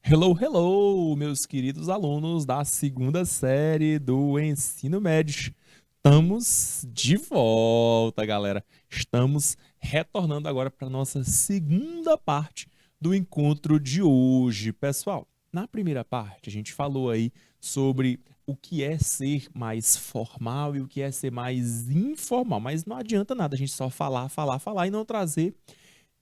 Hello, hello, meus queridos alunos da segunda série do ensino médio. Estamos de volta, galera. Estamos retornando agora para a nossa segunda parte do encontro de hoje, pessoal. Na primeira parte, a gente falou aí sobre o que é ser mais formal e o que é ser mais informal, mas não adianta nada a gente só falar, falar, falar e não trazer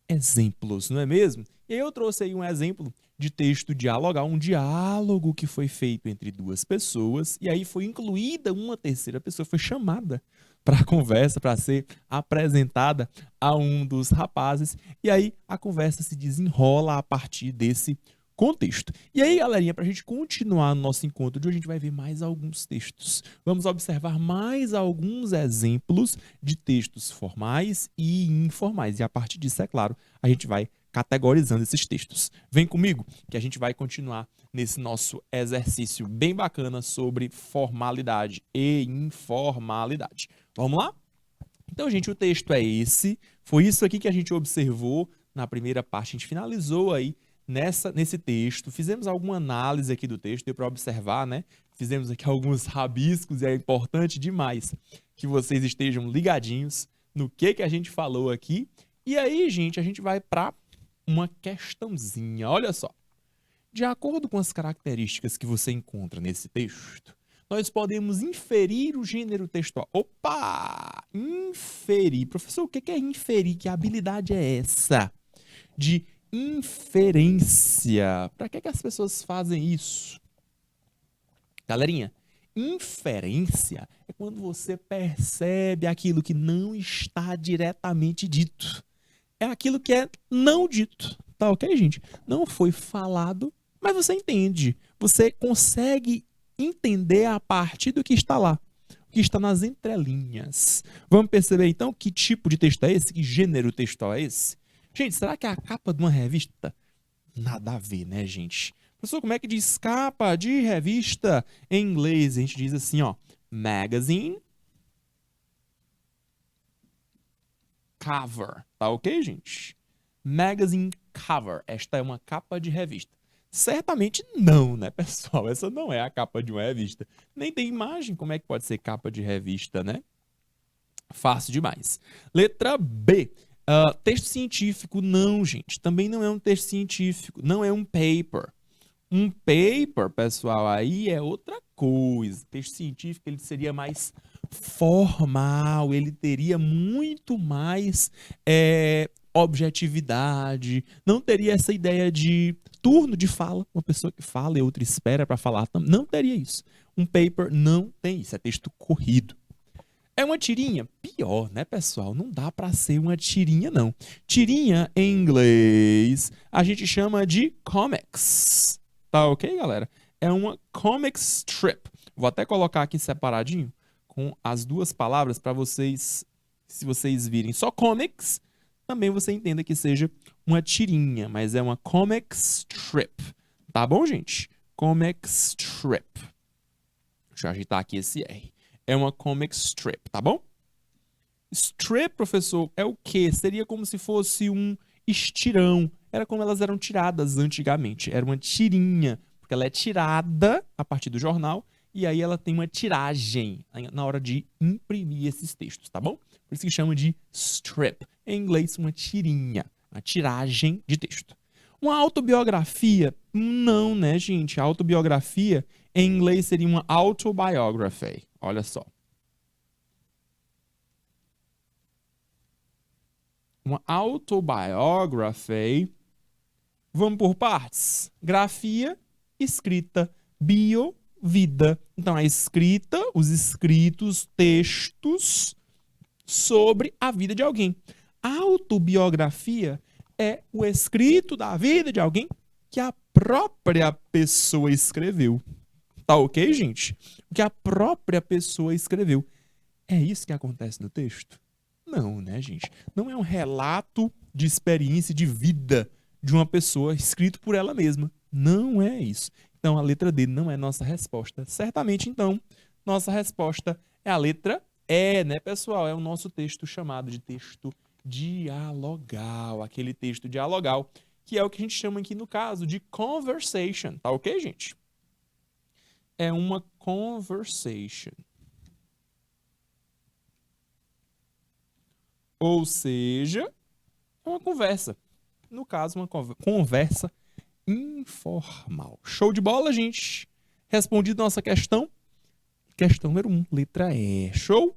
exemplos, não é mesmo? E aí eu trouxe aí um exemplo de texto dialogal, um diálogo que foi feito entre duas pessoas, e aí foi incluída uma terceira pessoa, foi chamada para a conversa, para ser apresentada a um dos rapazes, e aí a conversa se desenrola a partir desse contexto. E aí, galerinha, para a gente continuar no nosso encontro de hoje, a gente vai ver mais alguns textos. Vamos observar mais alguns exemplos de textos formais e informais. E a partir disso, é claro, a gente vai categorizando esses textos. Vem comigo que a gente vai continuar nesse nosso exercício bem bacana sobre formalidade e informalidade. Vamos lá? Então, gente, o texto é esse. Foi isso aqui que a gente observou na primeira parte. A gente finalizou aí nesse texto. Fizemos alguma análise aqui do texto, deu para observar, né? Fizemos aqui alguns rabiscos e é importante demais que vocês estejam ligadinhos no que a gente falou aqui. E aí, gente, a gente vai para uma questãozinha. Olha só. De acordo com as características que você encontra nesse texto, nós podemos inferir o gênero textual. Opa! Inferir. Professor, o que é inferir? Que habilidade é essa? De inferência. Para que as pessoas fazem isso? Galerinha, inferência é quando você percebe aquilo que não está diretamente dito. É aquilo que é não dito. Tá ok, gente? Não foi falado, mas você entende. Você consegue entender a partir do que está lá, o que está nas entrelinhas. Vamos perceber então que tipo de texto é esse? Que gênero textual é esse? Gente, será que é a capa de uma revista? Nada a ver, né, gente? Professor, como é que diz capa de revista em inglês? A gente diz assim, ó, magazine cover. Tá ok, gente? Magazine cover. Esta é uma capa de revista. Certamente não, né, pessoal? Essa não é a capa de uma revista. Nem tem imagem. Como é que pode ser capa de revista, né? Fácil demais. Letra B. Texto científico, não, gente. Também não é um texto científico. Não é um paper. Um paper, pessoal, aí é outra coisa. O texto científico ele seria mais formal, ele teria muito mais objetividade, não teria essa ideia de turno de fala, uma pessoa que fala e outra espera para falar, não teria isso. Um paper não tem isso, é texto corrido. É uma tirinha? Pior, né, pessoal? Não dá para ser uma tirinha, não. Tirinha, em inglês, a gente chama de comics. Tá ok, galera? É uma comic strip. Vou até colocar aqui separadinho com as duas palavras para vocês, se vocês virem só comics, também você entenda que seja uma tirinha, mas é uma comic strip. Tá bom, gente? Comic strip. Deixa eu ajeitar aqui esse R. É uma comic strip, tá bom? Strip, professor, é o quê? Seria como se fosse um estirão. Era como elas eram tiradas antigamente. Era uma tirinha, porque ela é tirada a partir do jornal e aí ela tem uma tiragem na hora de imprimir esses textos, tá bom? Por isso que chama de strip. Em inglês, uma tirinha, uma tiragem de texto. Uma autobiografia? Não, né, gente? A autobiografia em inglês seria uma autobiography. Olha só. Uma autobiography. Vamos por partes. Grafia, escrita. Bio, vida. Então, a escrita, os escritos, textos sobre a vida de alguém. A autobiografia é o escrito da vida de alguém que a própria pessoa escreveu. Tá ok, gente? O que a própria pessoa escreveu. É isso que acontece no texto? Não, né, gente? Não é um relato de experiência de vida de uma pessoa escrito por ela mesma. Não é isso. Então, a letra D não é nossa resposta. Certamente, então, nossa resposta é a letra E, né, pessoal? É o nosso texto chamado de texto dialogal. Aquele texto dialogal que é o que a gente chama aqui no caso de conversation, tá ok, gente? É uma conversation. Ou seja, é uma conversa. No caso, uma conversa informal. Show de bola, gente? Respondido nossa questão. Questão número 1, letra E. Show?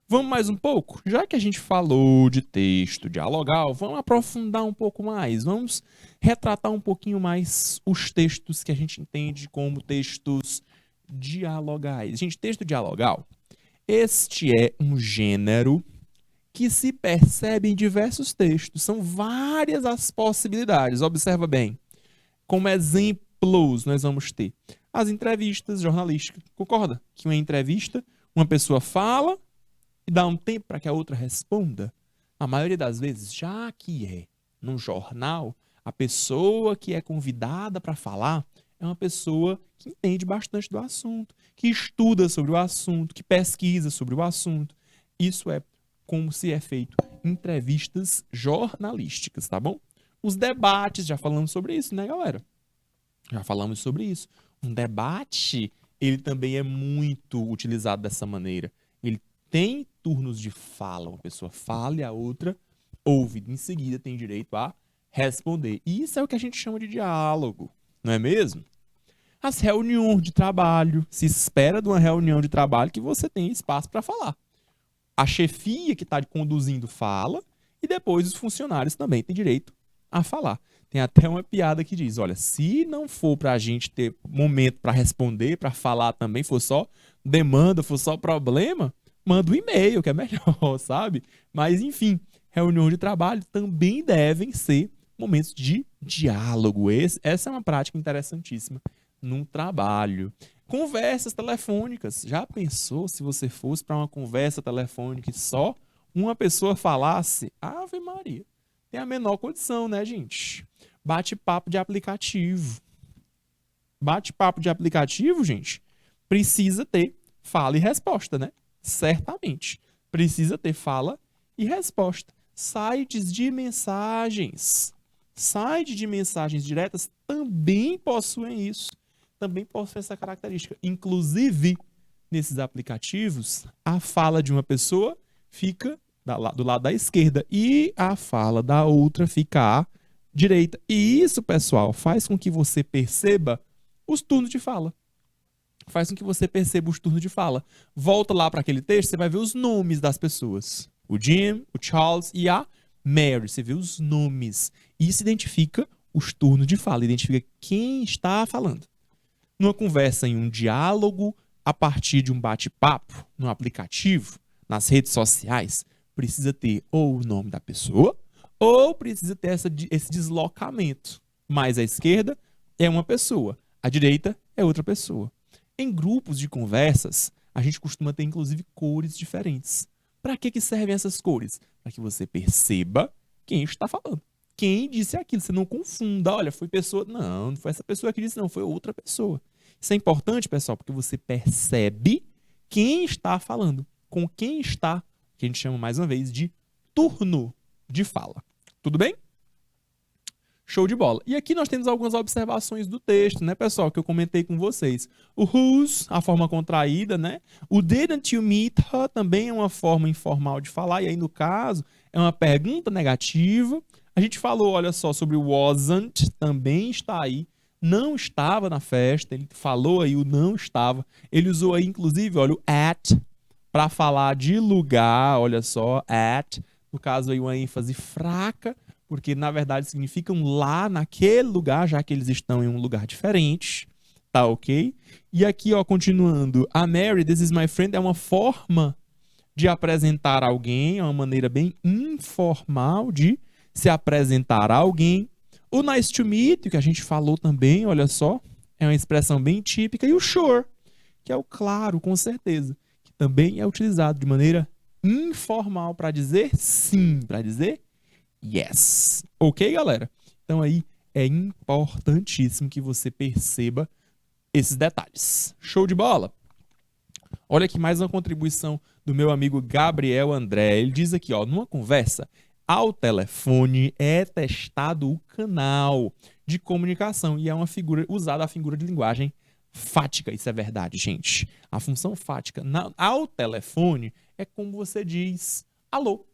Vamos mais um pouco? Já que a gente falou de texto dialogal, vamos aprofundar um pouco mais. Vamos retratar um pouquinho mais os textos que a gente entende como textos dialogais. Gente, texto dialogal, este é um gênero que se percebe em diversos textos. São várias as possibilidades. Observa bem. Como exemplos, nós vamos ter as entrevistas jornalísticas. Concorda? Que uma entrevista, uma pessoa fala e dá um tempo para que a outra responda. A maioria das vezes, já que é num jornal, a pessoa que é convidada para falar é uma pessoa que entende bastante do assunto, que estuda sobre o assunto, que pesquisa sobre o assunto. Isso é como se é feito entrevistas jornalísticas, tá bom? Os debates, já falamos sobre isso, né, galera? Já falamos sobre isso. Um debate, ele também é muito utilizado dessa maneira. Ele tem turnos de fala. Uma pessoa fala e a outra ouve. Em seguida, tem direito a responder. E isso é o que a gente chama de diálogo, não é mesmo? As reuniões de trabalho. Se espera de uma reunião de trabalho que você tenha espaço para falar. A chefia que está conduzindo fala e depois os funcionários também têm direito a falar. Tem até uma piada que diz, olha, se não for para a gente ter momento para responder, para falar também, for só demanda, for só problema, manda um e-mail, que é melhor, sabe? Mas, enfim, reuniões de trabalho também devem ser momentos de diálogo. Essa é uma prática interessantíssima num trabalho. Conversas telefônicas. Já pensou se você fosse para uma conversa telefônica e só uma pessoa falasse? Ave Maria. Tem a menor condição, né, gente? Bate-papo de aplicativo. Bate-papo de aplicativo, gente, precisa ter fala e resposta, né? Certamente. Precisa ter fala e resposta. Sites de mensagens. Sites de mensagens diretas também possuem isso. Também possuem essa característica. Inclusive, nesses aplicativos, a fala de uma pessoa fica do lado da esquerda e a fala da outra fica à direita. E isso, pessoal, faz com que você perceba os turnos de fala. Faz com que você perceba os turnos de fala. Volta lá para aquele texto, você vai ver os nomes das pessoas. O Jim, o Charles e a Mary. Você vê os nomes. Isso identifica os turnos de fala, identifica quem está falando. Numa conversa, em um diálogo, a partir de um bate-papo, no aplicativo, nas redes sociais, precisa ter ou o nome da pessoa, ou precisa ter esse deslocamento. Mais à esquerda é uma pessoa, à direita é outra pessoa. Em grupos de conversas, a gente costuma ter, inclusive, cores diferentes. Para que servem essas cores? Para que você perceba quem está falando. Quem disse aquilo, você não confunda. Olha, foi pessoa... Não, não foi essa pessoa que disse, não, foi outra pessoa. Isso é importante, pessoal, porque você percebe quem está falando, com quem está, que a gente chama, mais uma vez, de turno de fala. Tudo bem? Show de bola. E aqui nós temos algumas observações do texto, né, pessoal, que eu comentei com vocês. O whose, a forma contraída, né? O didn't you meet her também é uma forma informal de falar, e aí, no caso, é uma pergunta negativa. A gente falou, olha só, sobre o wasn't, também está aí. Não estava na festa, ele falou aí o não estava. Ele usou aí, inclusive, olha, o at, para falar de lugar, olha só, at. No caso aí, uma ênfase fraca, porque na verdade significam lá naquele lugar, já que eles estão em um lugar diferente, tá ok? E aqui, ó, continuando, a Mary, this is my friend, é uma forma de apresentar alguém, é uma maneira bem informal de se apresentar a alguém. O nice to meet you, que a gente falou também, olha só, é uma expressão bem típica. E o sure, que é o claro, com certeza, que também é utilizado de maneira informal para dizer sim, para dizer yes. Ok, galera? Então aí é importantíssimo que você perceba esses detalhes. Show de bola? Olha aqui mais uma contribuição do meu amigo Gabriel André. Ele diz aqui, ó, numa conversa, ao telefone é testado o canal de comunicação e é uma figura usada a figura de linguagem fática. Isso é verdade, gente. A função fática ao telefone é como você diz alô.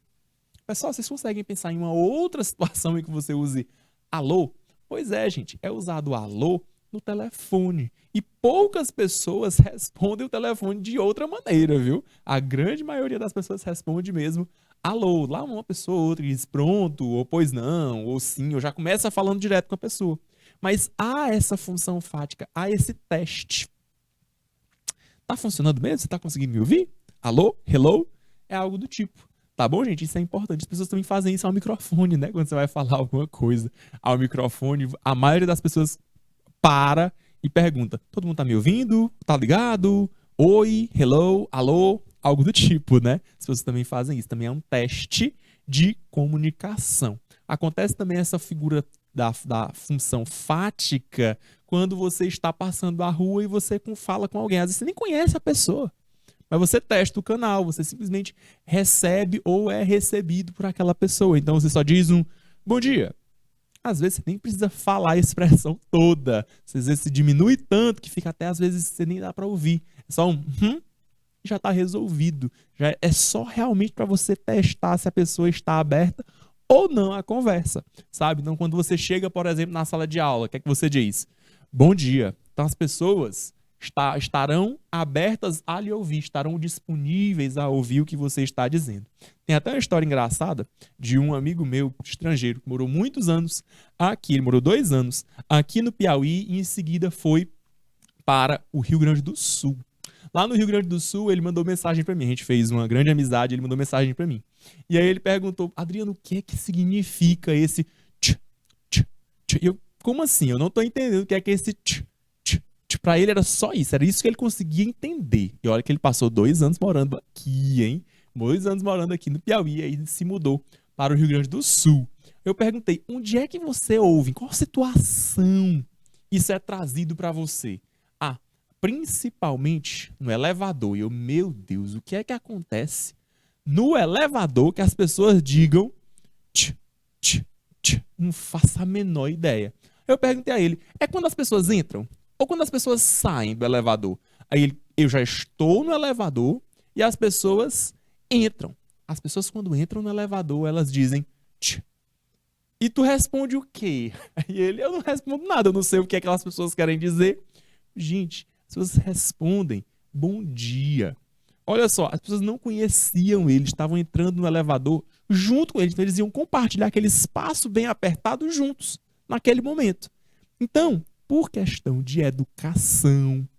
Pessoal, vocês conseguem pensar em uma outra situação em que você use alô? Pois é, gente, é usado o alô no telefone. E poucas pessoas respondem o telefone de outra maneira, viu? A grande maioria das pessoas responde mesmo alô. Lá uma pessoa ou outra diz pronto, ou pois não, ou sim, ou já começa falando direto com a pessoa. Mas há essa função fática, há esse teste. Tá funcionando mesmo? Você tá conseguindo me ouvir? Alô? Hello? É algo do tipo. Tá bom, gente? Isso é importante. As pessoas também fazem isso ao microfone, né? Quando você vai falar alguma coisa ao microfone, a maioria das pessoas para e pergunta: todo mundo tá me ouvindo? Tá ligado? Oi, hello, alô, algo do tipo, né? As pessoas também fazem isso. Também é um teste de comunicação. Acontece também essa figura da função fática quando você está passando a rua e você fala com alguém. Às vezes você nem conhece a pessoa, mas você testa o canal, você simplesmente recebe ou é recebido por aquela pessoa. Então você só diz um bom dia. Às vezes você nem precisa falar a expressão toda. Às vezes se diminui tanto que fica até às vezes você nem dá para ouvir. É só um e já está resolvido. Já é só realmente para você testar se a pessoa está aberta ou não à conversa, sabe? Então quando você chega, por exemplo, na sala de aula, o que é que você diz? Bom dia. Então as pessoas estarão abertas a lhe ouvir, estarão disponíveis a ouvir o que você está dizendo. Tem até uma história engraçada de um amigo meu estrangeiro que morou muitos anos aqui, ele morou 2 anos aqui no Piauí e em seguida foi para o Rio Grande do Sul. Lá no Rio Grande do Sul, ele mandou mensagem para mim, a gente fez uma grande amizade, ele mandou mensagem para mim. E aí ele perguntou: Adriano, o que é que significa esse tch, tch, tch? E eu, como assim? Eu não tô entendendo o que é esse tch. Pra ele era só isso, era isso que ele conseguia entender. E olha que ele passou 2 anos morando aqui, hein? 2 anos morando aqui no Piauí, aí ele se mudou para o Rio Grande do Sul. Eu perguntei: onde é que você ouve? Em qual situação isso é trazido para você? Ah, principalmente no elevador. E eu, meu Deus, o que é que acontece no elevador que as pessoas digam tch, tch, tch? Não faço a menor ideia. Eu perguntei a ele: é quando as pessoas entram? Ou quando as pessoas saem do elevador? Aí eu já estou no elevador e as pessoas entram. As pessoas quando entram no elevador, elas dizem tch. E tu responde o quê? Aí ele: eu não respondo nada, eu não sei o que aquelas pessoas querem dizer. Gente, as pessoas respondem bom dia. Olha só, as pessoas não conheciam ele, estavam entrando no elevador junto com ele, então eles iam compartilhar aquele espaço bem apertado juntos, naquele momento. Então, por questão de educação,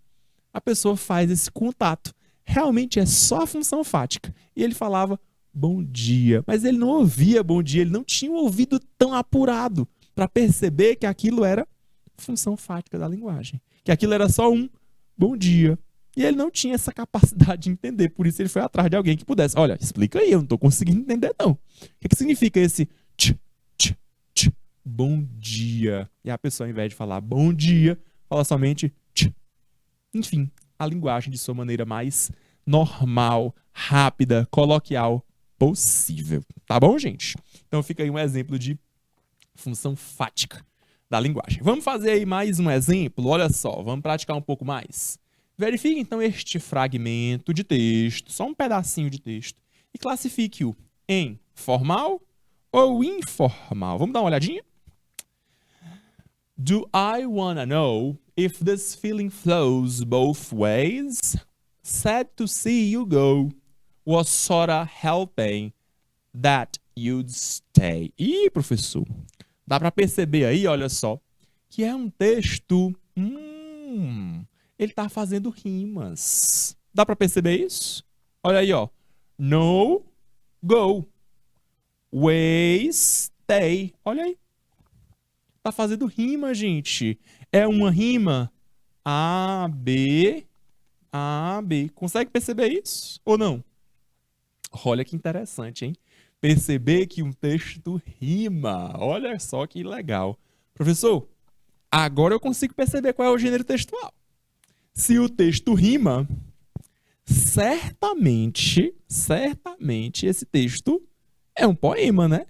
a pessoa faz esse contato. Realmente é só a função fática. E ele falava bom dia, mas ele não ouvia bom dia, ele não tinha um ouvido tão apurado para perceber que aquilo era função fática da linguagem, que aquilo era só um bom dia. E ele não tinha essa capacidade de entender, por isso ele foi atrás de alguém que pudesse. Olha, explica aí, eu não estou conseguindo entender não. O que significa esse tch, tch, tch? Bom dia. E a pessoa, ao invés de falar bom dia, fala somente tch. Enfim, a linguagem de sua maneira mais normal, rápida, coloquial possível. Tá bom, gente? Então fica aí um exemplo de função fática da linguagem. Vamos fazer aí mais um exemplo? Olha só, vamos praticar um pouco mais. Verifique então este fragmento de texto, só um pedacinho de texto, e classifique-o em formal ou informal. Vamos dar uma olhadinha? Do I wanna know if this feeling flows both ways? Sad to see you go was sorta helping that you'd stay. Ih, professor, dá para perceber aí, olha só, que é um texto... ele tá fazendo rimas. Dá para perceber isso? Olha aí, ó. No, go. Way, stay. Olha aí. Tá fazendo rima, gente. É uma rima A, B, A, B. Consegue perceber isso ou não? Olha que interessante, hein? Perceber que um texto rima. Olha só que legal. Professor, agora eu consigo perceber qual é o gênero textual. Se o texto rima, certamente esse texto é um poema, né?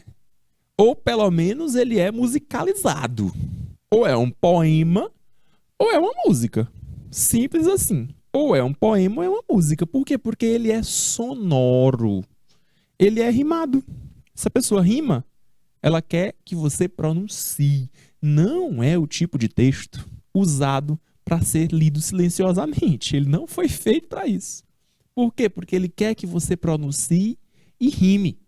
ou pelo menos ele é musicalizado. Ou é um poema, ou é uma música. Simples assim. Ou é um poema ou é uma música. Por quê? Porque ele é sonoro. Ele é rimado. Se a pessoa rima, ela quer que você pronuncie. Não é o tipo de texto usado para ser lido silenciosamente. Ele não foi feito para isso. Por quê? Porque ele quer que você pronuncie e rime.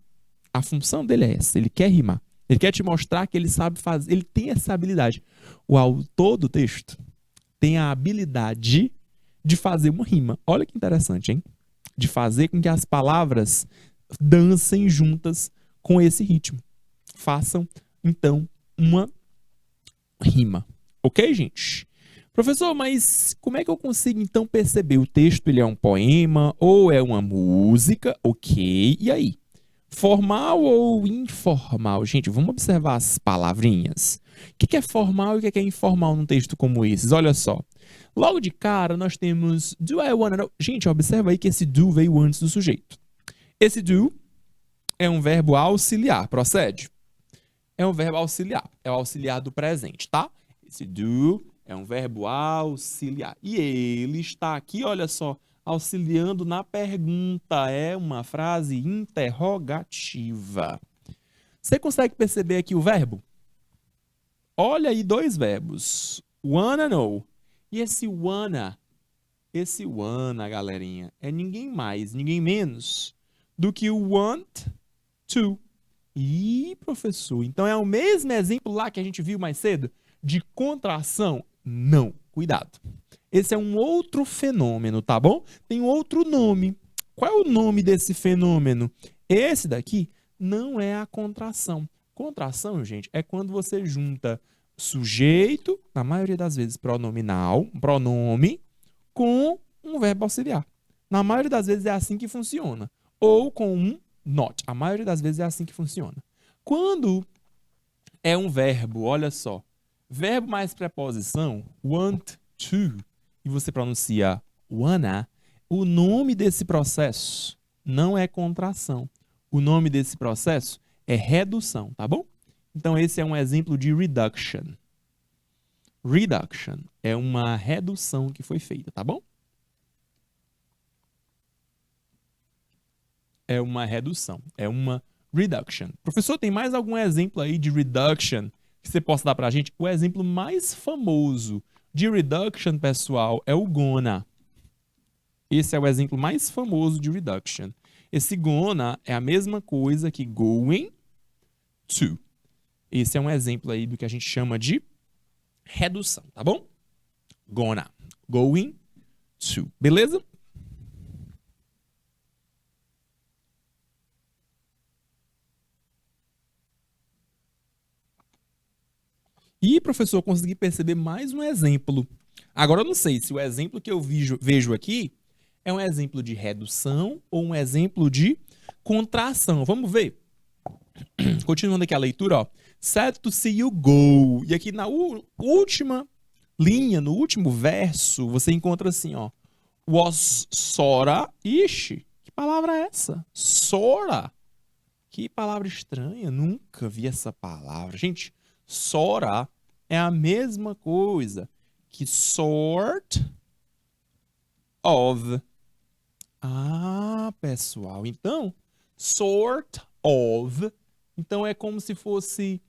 A função dele é essa. Ele quer rimar. Ele quer te mostrar que ele sabe fazer. Ele tem essa habilidade. O autor do texto tem a habilidade de fazer uma rima. Olha que interessante, hein? De fazer com que as palavras dancem juntas com esse ritmo. Façam, então, uma rima. Ok, gente? Professor, mas como é que eu consigo, então, perceber? O texto ele é um poema ou é uma música? Ok, e aí? Formal ou informal? Gente, vamos observar as palavrinhas. O que é formal e o que é informal num texto como esse? Olha só. Logo de cara, nós temos do I wanna know. Gente, observa aí que esse do veio antes do sujeito. Esse do é um verbo auxiliar. Procede? É um verbo auxiliar. É o auxiliar do presente, tá? Esse do é um verbo auxiliar. E ele está aqui, olha só, auxiliando na pergunta. É uma frase interrogativa. Você consegue perceber aqui o verbo? Olha aí dois verbos. Wanna know. E esse wanna, galerinha, é ninguém mais, ninguém menos do que o want to. Ih, professor, então é o mesmo exemplo lá que a gente viu mais cedo de contração? Não, cuidado. Esse é um outro fenômeno, tá bom? Tem um outro nome. Qual é o nome desse fenômeno? Esse daqui não é a contração. Contração, gente, é quando você junta sujeito, na maioria das vezes pronominal, pronome, com um verbo auxiliar. Na maioria das vezes é assim que funciona. Ou com um not. A maioria das vezes é assim que funciona. Quando é um verbo, olha só, verbo mais preposição, want to, e você pronuncia wanna, o nome desse processo não é contração. O nome desse processo é redução, tá bom? Então esse é um exemplo de reduction. Reduction é uma redução que foi feita, tá bom? É uma redução, é uma reduction. Professor, tem mais algum exemplo aí de reduction que você possa dar pra gente? O exemplo mais famoso de reduction, pessoal, é o gonna. Esse é o exemplo mais famoso de reduction. Esse gonna é a mesma coisa que going to. Esse é um exemplo aí do que a gente chama de redução, tá bom? Gonna, going to. Beleza? E, professor, eu consegui perceber mais um exemplo. Agora, eu não sei se o exemplo que eu vejo aqui é um exemplo de redução ou um exemplo de contração. Vamos ver? Continuando aqui a leitura, ó. Sad to see you go. E aqui na última linha, no último verso, você encontra assim, ó. Was sorta. Ixi, que palavra é essa? Sorta. Que palavra estranha. Nunca vi essa palavra. Gente, sorta é a mesma coisa que sort of. Ah, pessoal. Então, sort of. Então, é como se fosse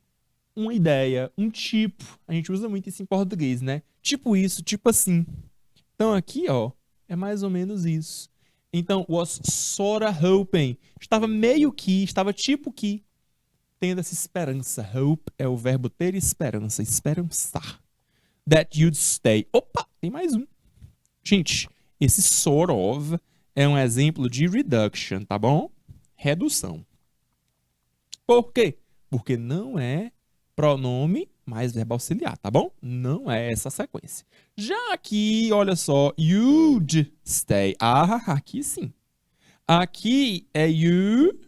uma ideia, um tipo. A gente usa muito isso em português, né? Tipo isso, tipo assim. Então, aqui, ó, é mais ou menos isso. Então, was sorta hoping. Estava meio que, estava tipo que, tendo essa esperança. Hope é o verbo ter esperança, esperançar. That you'd stay. Opa, tem mais um. Gente, esse sort of é um exemplo de reduction, tá bom? Redução. Por quê? Porque não é pronome mais verbo auxiliar, tá bom? Não é essa sequência. Já aqui, olha só, you'd stay. Ah, aqui sim. Aqui é you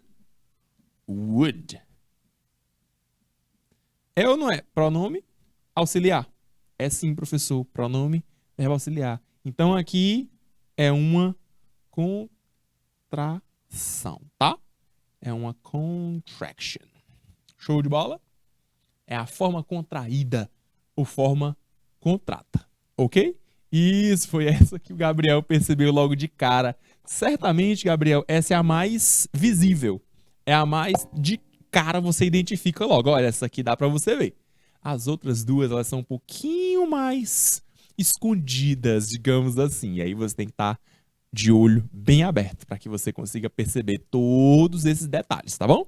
would. É ou não é? Pronome auxiliar. É sim, professor. Pronome verbo auxiliar. Então aqui é uma contração, tá? É uma contraction. Show de bola? É a forma contraída ou forma contrata, ok? Isso, foi essa que o Gabriel percebeu logo de cara. Certamente, Gabriel, essa é a mais visível. É a mais de cara você identifica logo. Olha, essa aqui dá para você ver. As outras duas, elas são um pouquinho mais escondidas, digamos assim. E aí você tem que estar de olho bem aberto para que você consiga perceber todos esses detalhes, tá bom?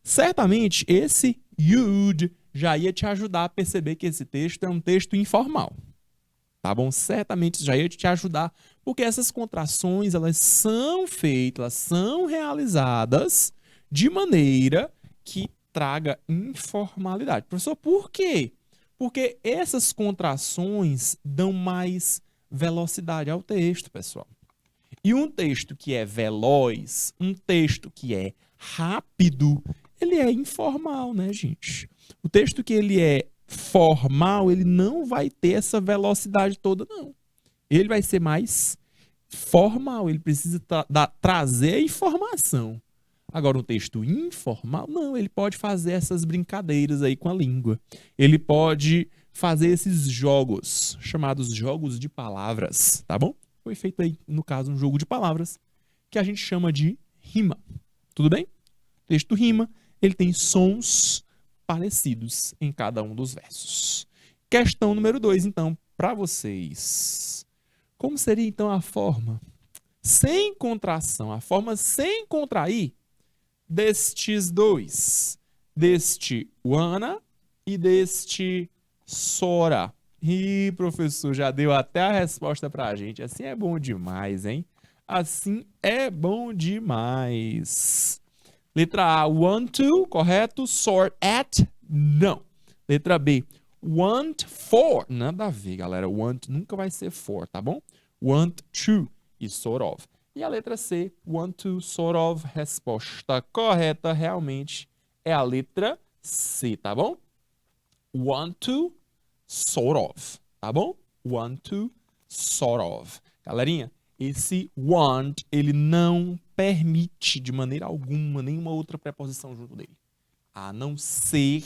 Certamente, esse you'd já ia te ajudar a perceber que esse texto é um texto informal. Tá bom? Certamente já ia te ajudar, porque essas contrações, elas são feitas, elas são realizadas de maneira que traga informalidade. Professor, por quê? Porque essas contrações dão mais velocidade ao texto, pessoal. E um texto que é veloz, um texto que é rápido, ele é informal, né, gente? O texto que ele é formal, ele não vai ter essa velocidade toda, não. Ele vai ser mais formal, ele precisa trazer a informação. Agora, um texto informal, não, ele pode fazer essas brincadeiras aí com a língua. Ele pode fazer esses jogos, chamados jogos de palavras, tá bom? Foi feito aí, no caso, um jogo de palavras, que a gente chama de rima. Tudo bem? O texto rima, ele tem sons parecidos em cada um dos versos. Questão número 2, então, para vocês. Como seria, então, a forma sem contração, a forma sem contrair destes dois? Deste wanna e deste sora. Ih, professor, já deu até a resposta para a gente. Assim é bom demais, hein? Assim é bom demais. Letra A, want to, correto? Sort at, não. Letra B, want for, nada a ver, galera. Want nunca vai ser for, tá bom? Want to e sort of. E a letra C, want to, sort of, resposta correta realmente é a letra C, tá bom? Want to, sort of, tá bom? Want to, sort of. Galerinha, esse want, ele não permite de maneira alguma nenhuma outra preposição junto dele, a não ser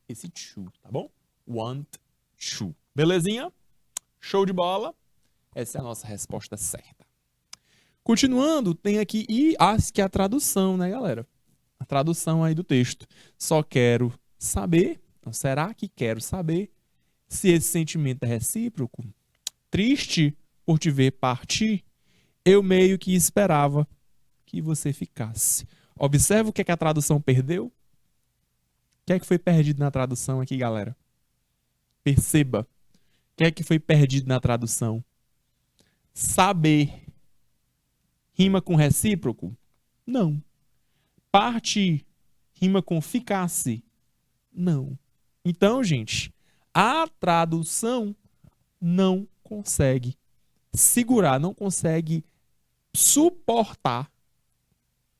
esse to, tá bom? Want to. Belezinha? Show de bola? Essa é a nossa resposta certa. Continuando, tem aqui, e acho que é a tradução, né, galera? A tradução aí do texto. Só quero saber, então, será que quero saber se esse sentimento é recíproco? Triste por te ver partir, eu meio que esperava que você ficasse. Observa o que é que a tradução perdeu. O que é que foi perdido na tradução aqui, galera? Perceba. O que é que foi perdido na tradução? Saber rima com recíproco? Não. Partir rima com ficasse? Não. Então, gente, a tradução não consegue segurar, não consegue suportar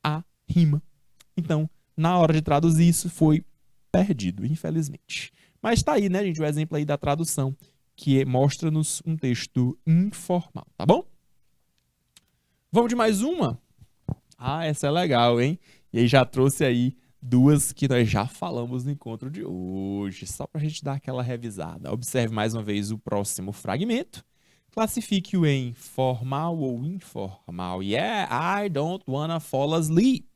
a rima. Então, na hora de traduzir isso, foi perdido, infelizmente. Mas tá aí, né, gente, o exemplo aí da tradução, que mostra-nos um texto informal, tá bom? Vamos de mais uma? Ah, essa é legal, hein? E aí já trouxe aí duas que nós já falamos no encontro de hoje, só pra gente dar aquela revisada. Observe mais uma vez o próximo fragmento. Classifique-o em formal ou informal. Yeah, I don't wanna fall asleep.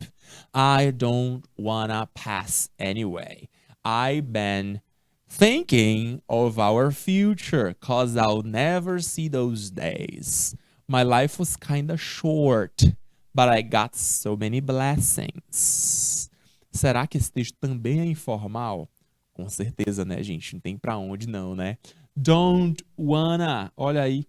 I don't wanna pass anyway. I've been thinking of our future, 'cause I'll never see those days. My life was kinda short, but I got so many blessings. Será que esse texto também é informal? Com certeza, né, gente? Não tem pra onde não, né? Don't wanna. Olha aí.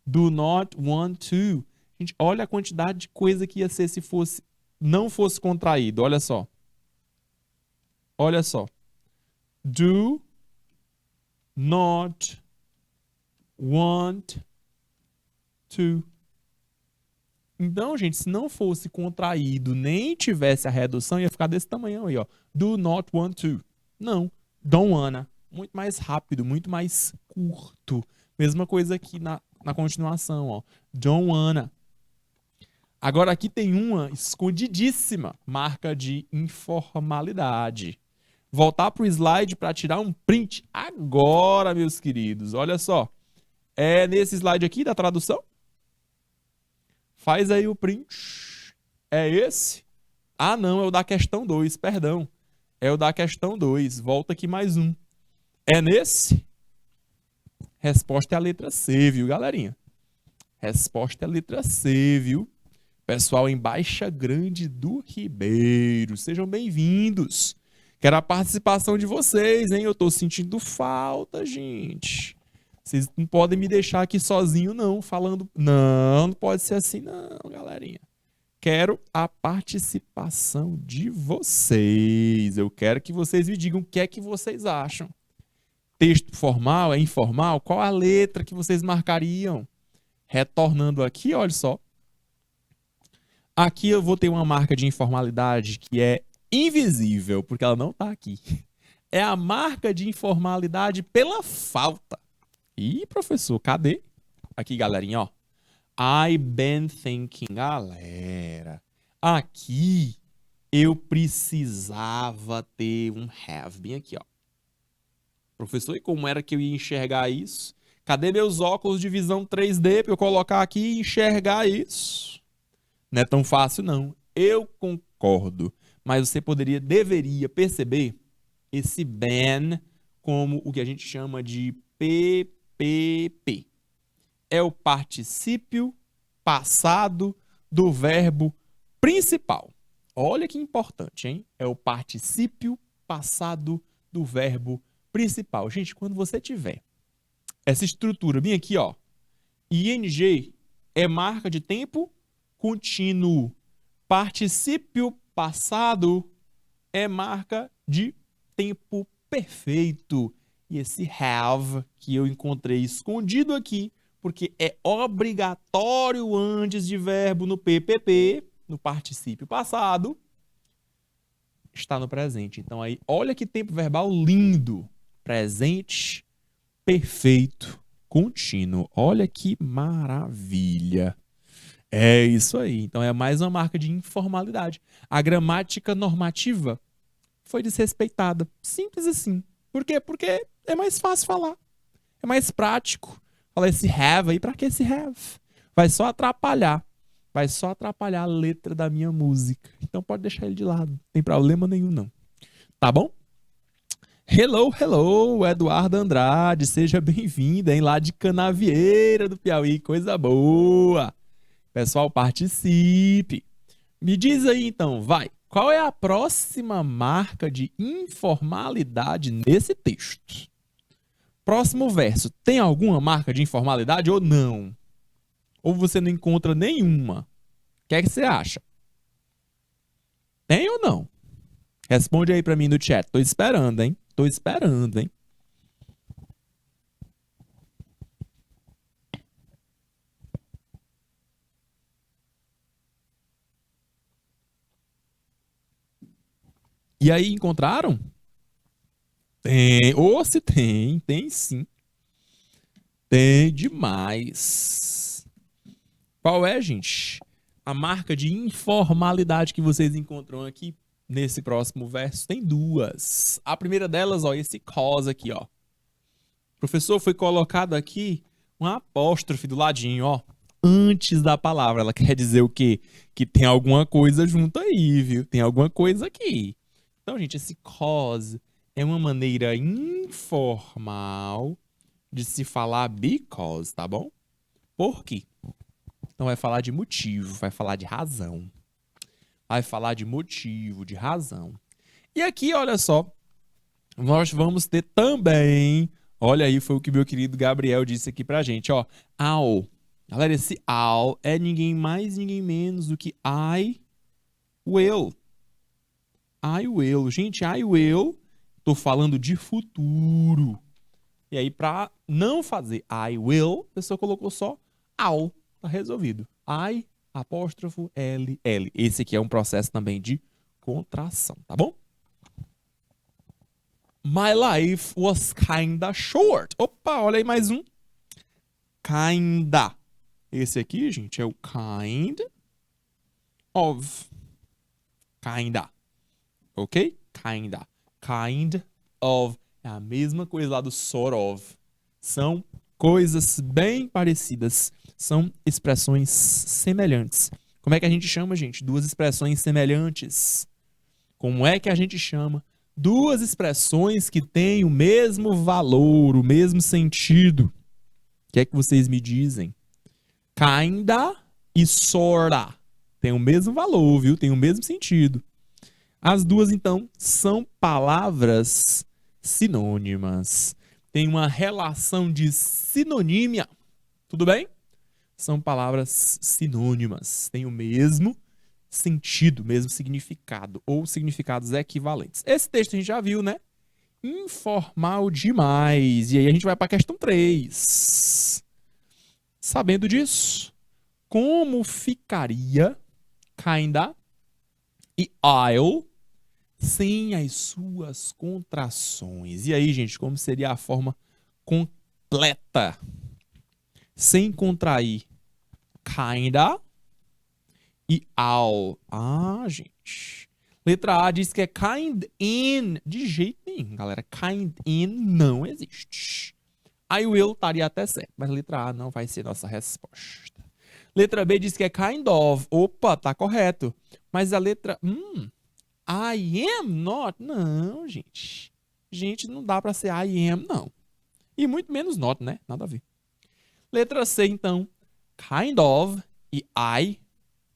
Do not want to. Gente, olha a quantidade de coisa que ia ser se fosse, não fosse contraído. Olha só. Olha só. Do not want to. Então, gente, se não fosse contraído, nem tivesse a redução, ia ficar desse tamanho aí, ó. Do not want to. Não. Don't wanna. Muito mais rápido, muito mais curto. Mesma coisa aqui na continuação, ó. Don't wanna. Agora aqui tem uma escondidíssima marca de informalidade. voltar para o slide para tirar um print agora, meus queridos. Olha só. É nesse slide aqui da tradução? Faz aí o print. É esse? Ah, não, é o da questão 2, perdão. É o da questão 2. Volta aqui mais um. É nesse? Resposta é a letra C, viu, galerinha? Resposta é a letra C, viu? Pessoal em Baixa Grande do Ribeiro, sejam bem-vindos. Quero a participação de vocês, hein? Eu tô sentindo falta, gente. Vocês não podem me deixar aqui sozinho, não, falando... Não, não pode ser assim, não, galerinha. Quero a participação de vocês. Eu quero que vocês me digam o que é que vocês acham. Texto formal, é informal? Qual a letra que vocês marcariam? Retornando aqui, olha só. Aqui eu vou ter uma marca de informalidade que é invisível, porque ela não está aqui. É a marca de informalidade pela falta. Ih, professor, cadê? Aqui, galerinha, ó. I've been thinking, galera. Aqui eu precisava ter um have. Bem aqui, ó. Professor, e como era que eu ia enxergar isso? Cadê meus óculos de visão 3D para eu colocar aqui e enxergar isso? Não é tão fácil, não. Eu concordo. Mas você deveria perceber esse been como o que a gente chama de PPP. É o particípio passado do verbo principal. Olha que importante, hein? É o particípio passado do verbo principal. Gente, quando você tiver essa estrutura bem aqui, ó, ing é marca de tempo contínuo. Particípio passado é marca de tempo perfeito. E esse have que eu encontrei escondido aqui, porque é obrigatório antes de verbo no PPP, no particípio passado, está no presente. Então aí, olha que tempo verbal lindo. Presente perfeito contínuo. Olha que maravilha. É isso aí. Então é mais uma marca de informalidade. A gramática normativa foi desrespeitada. Simples assim. Por quê? Porque é mais fácil falar. É mais prático. Falar esse have aí, pra que esse have? Vai só atrapalhar. Vai só atrapalhar a letra da minha música. Então pode deixar ele de lado. Não tem problema nenhum, não. Tá bom? Hello, hello, Eduardo Andrade. Seja bem-vindo, hein? Lá de Canavieira do Piauí. Coisa boa. Pessoal, participe. Me diz aí, então, vai. Qual é a próxima marca de informalidade nesse texto? Próximo verso. Tem alguma marca de informalidade ou não? Ou você não encontra nenhuma? O que é que você acha? Tem ou não? Responde aí pra mim no chat. Tô esperando, hein? Tô esperando, hein? E aí, encontraram? Tem. Ou se tem, tem sim. Tem demais. Qual é, gente? A marca de informalidade que vocês encontram aqui nesse próximo verso? Tem duas. A primeira delas, ó, esse cause aqui, ó. Professor, foi colocado aqui uma apóstrofe do ladinho, ó. Antes da palavra. Ela quer dizer o quê? Que tem alguma coisa junto aí, viu? Tem alguma coisa aqui. Então, gente, esse cause é uma maneira informal de se falar because, tá bom? Por quê? Então vai falar de motivo, vai falar de razão. Vai falar de motivo, de razão. E aqui, olha só, nós vamos ter também, olha aí, foi o que meu querido Gabriel disse aqui pra gente, ó, ao. Galera, esse ao é ninguém mais, ninguém menos do que I will. I will. Gente, I will, tô falando de futuro. E aí, pra não fazer I will, a pessoa colocou só ao. Tá resolvido. I, apóstrofo, L, L. Esse aqui é um processo também de contração, tá bom? My life was kinda short. Opa, olha aí mais um. Kinda. Esse aqui, gente, é o kind of. Kinda. Ok? Kinda. kind of. É a mesma coisa lá do sort of. São coisas bem parecidas. São expressões semelhantes. Como é que a gente chama, gente? Duas expressões semelhantes. Como é que a gente chama duas expressões que têm o mesmo valor, o mesmo sentido? O que é que vocês me dizem? Kinda e sorta. Tem o mesmo valor, viu? Tem o mesmo sentido. As duas, então, são palavras sinônimas. Tem uma relação de sinonímia. Tudo bem? São palavras sinônimas. Tem o mesmo sentido, mesmo significado, ou significados equivalentes. Esse texto a gente já viu, né? Informal demais. E aí a gente vai para a questão 3. Sabendo disso, como ficaria kinda e I'll sem as suas contrações? E aí, gente, como seria a forma completa? Sem contrair kinda e I'll. Ah, gente. Letra A diz que é kind in. De jeito nenhum, galera. Kind in não existe. I will estaria até certo, mas a letra A não vai ser nossa resposta. Letra B diz que é kind of. Opa, tá correto. Mas a letra... I am not. Não, gente. Gente, não dá pra ser I am, não. E muito menos not, né? Nada a ver. Letra C, então. Kind of e I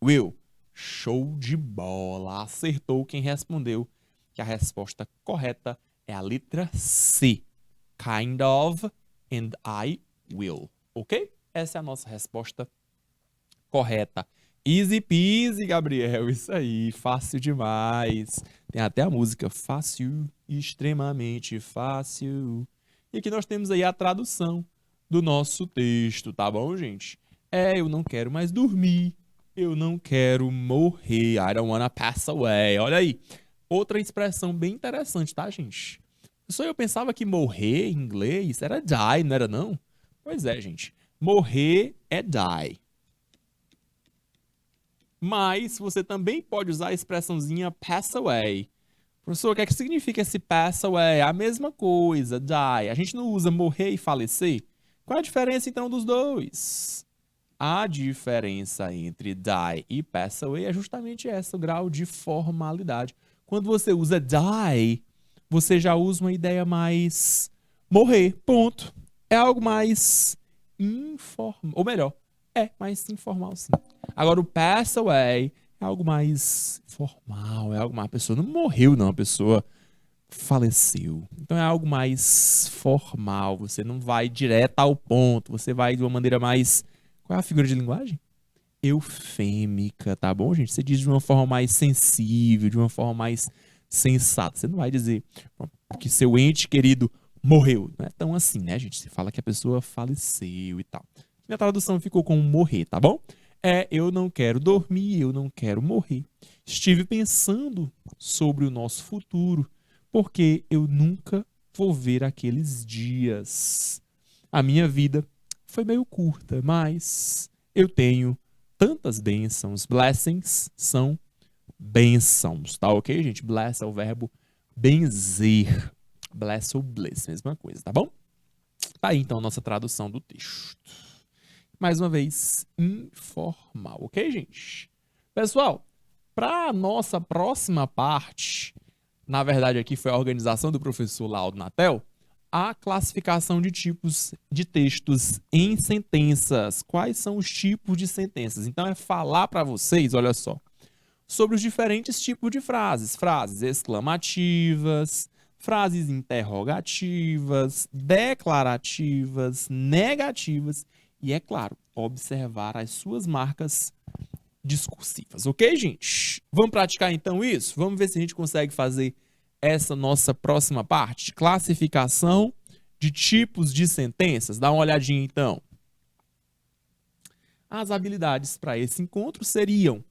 will. Show de bola. Acertou quem respondeu que a resposta correta é a letra C. Kind of and I will. Ok? Essa é a nossa resposta correta. Easy peasy, Gabriel. Isso aí. Fácil demais. Tem até a música. Fácil. Extremamente fácil. E aqui nós temos aí a tradução do nosso texto, tá bom, gente? Eu não quero mais dormir. Eu não quero morrer. I don't wanna pass away. Olha aí. Outra expressão bem interessante, tá, gente? Só eu pensava que morrer em inglês era die, não era não? Pois é, gente. Morrer é die. Mas você também pode usar a expressãozinha pass away. Professor, o que é que significa esse pass away? A mesma coisa, die. A gente não usa morrer e falecer? Qual é a diferença, então, dos dois? A diferença entre die e pass away é justamente essa, o grau de formalidade. Quando você usa die, você já usa uma ideia mais morrer, ponto. É algo mais informal, ou melhor, mais informal, sim. Agora, o pass away é algo mais formal, é algo mais... A pessoa não morreu, não, a pessoa faleceu. Então, é algo mais formal, você não vai direto ao ponto, você vai de uma maneira mais... Qual é a figura de linguagem? Eufêmica, tá bom, gente? Você diz de uma forma mais sensível, de uma forma mais sensata. Você não vai dizer que seu ente querido morreu. Não é tão assim, né, gente? Você fala que a pessoa faleceu e tal. Minha tradução ficou com morrer, tá bom? Eu não quero dormir, eu não quero morrer. Estive pensando sobre o nosso futuro, porque eu nunca vou ver aqueles dias. A minha vida foi meio curta, mas eu tenho tantas bênçãos. Blessings são bênçãos, tá ok, gente? Bless é o verbo benzer. Bless ou bless, mesma coisa, tá bom? Tá aí, então, a nossa tradução do texto. Mais uma vez, informal, ok, gente? Pessoal, para a nossa próxima parte, na verdade aqui foi a organização do professor Laudo Natel, a classificação de tipos de textos em sentenças. Quais são os tipos de sentenças? Então, é falar para vocês, olha só, sobre os diferentes tipos de frases. Frases exclamativas, frases interrogativas, declarativas, negativas e, é claro, observar as suas marcas discursivas. Ok, gente? Vamos praticar então isso? Vamos ver se a gente consegue fazer essa nossa próxima parte, classificação de tipos de sentenças. Dá uma olhadinha então. As habilidades para esse encontro seriam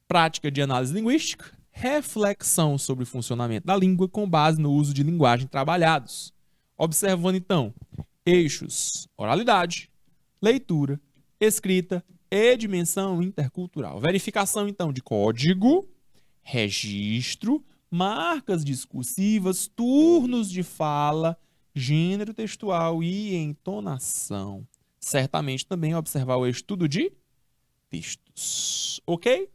prática de análise linguística, reflexão sobre o funcionamento da língua com base no uso de linguagem trabalhados. Observando então eixos oralidade, leitura, escrita e dimensão intercultural. Verificação então de código, registro, marcas discursivas, turnos de fala, gênero textual e entonação. Certamente também observar o estudo de textos, ok?